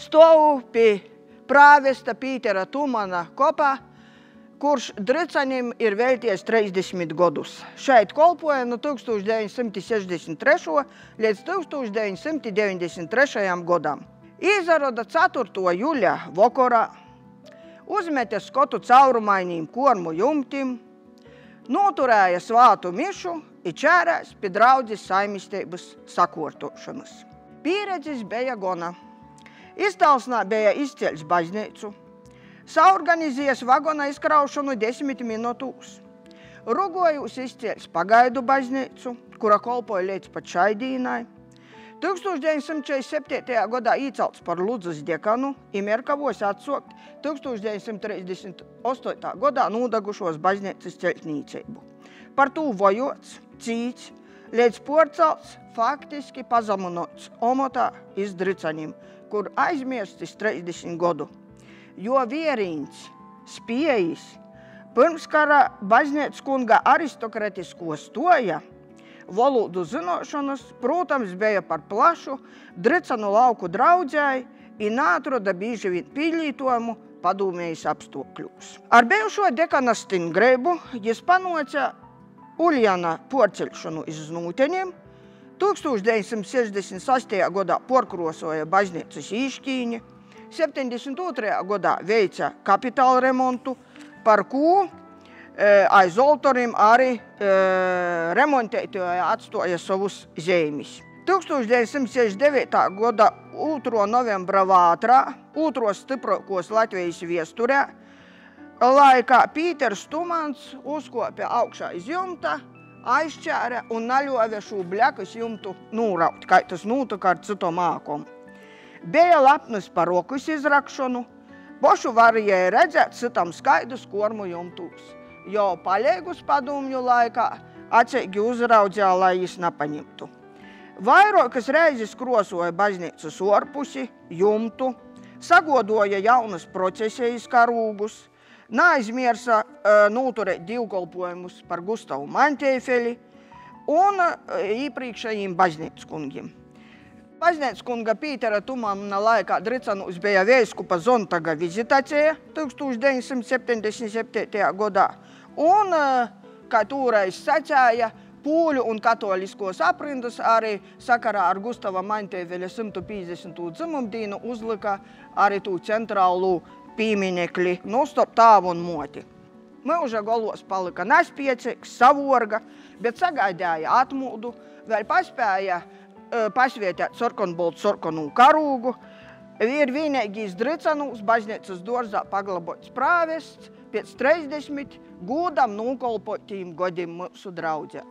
Stovu pie prāvesta Pītera Tumana kopā, kurš Dricanim ir velties 30 gadus. Šeit kolpoja no 1963. līdz 1993. gadam. Izroda 4. jūļa vakarā, uzmete skotu caurumainīm kormu jumtim, noturēja svātu mišu i čērēs pie draudzes saimistības sakortošanas. Pieredzis bija gona. Iztalsnā bija izceļs baznīcu. Saorganizējas vagona izkraušanu 10 minūtūs. Rugojūs izceļs pagaidu baznīcu, kura kolpoja līdz pat šai dīnai. 1947. gadā īcelts par Ludzas dekanu i Merkavos atsokt 1938. gadā nodagušos baznīcas celtnīcību. Par tū vojots, cīts, līdz porcelts, faktiski pazamunots omotā iz Dricanim, kur aizmirstis 30 gadu. Jo vierīņs, spējis, pirmskara baznīcas kunga aristokratisko stoja, valodu zinošanas, protams, bija par plašu Dricanu lauku draudzēji i nātroda bīži vien pīlītojumu padūmējas apstākļos. Ar bijušo dekana stingreibu jis panoca Uljana porceļšanu iz Znūteņiem, 1968. gadā porkrosoja baznīcas īšķīņi, 72. gadā veica kapitāla remontu, par ko aiz oltorim arī remontētoja atstoja savus zemis. 1969. gada 2. novembra vātrā, 2. stiprākos Latvijas viesturē, laikā Pīters Tumans uzkopja augšā iz jumta, aizšķēra un naļove šo bļakas jumtu nūraut, kā tas notika ar citu mākom. Bija lepnis par rokas izrakšanu, bošu varēja redzēt citam skaidus kormu jumtūs. Jo paļēgus padomju laikā atseigi uzraudzēja, lai jis nepaņemtu. Vairokas reizes krosoja baznīcas orpusi, jumtu, sagodoja jaunas procesijas karūgus, neaizmiersa noturēt divkolpojumus par Gustavu Mantēfeli un iepriekšējiem baznīcas kungiem. Baznīcas kunga Pītera Tumana laikā Dricanūs bija veiskupa Zontaga vizitācija 1977. gadā. Un, kā tūreiz sacēja, pūļu un katoliskos aprindas arī sakarā ar Gustava Mantēveļa 150. dzimumdīnu uzlika arī tū centrālu pīminekli starp tāvu un moti. Mūža galos palika nespiecīgs, savorga, bet sagaidēja atmūdu, vēl paspēja pasvietēt sarkanboltu karūgu. Ir vienīgais Dricanūs baznīcas dorzā paglabots prāvests pēc 30 gūdam nūkolpotīm godim mūsu draudzē.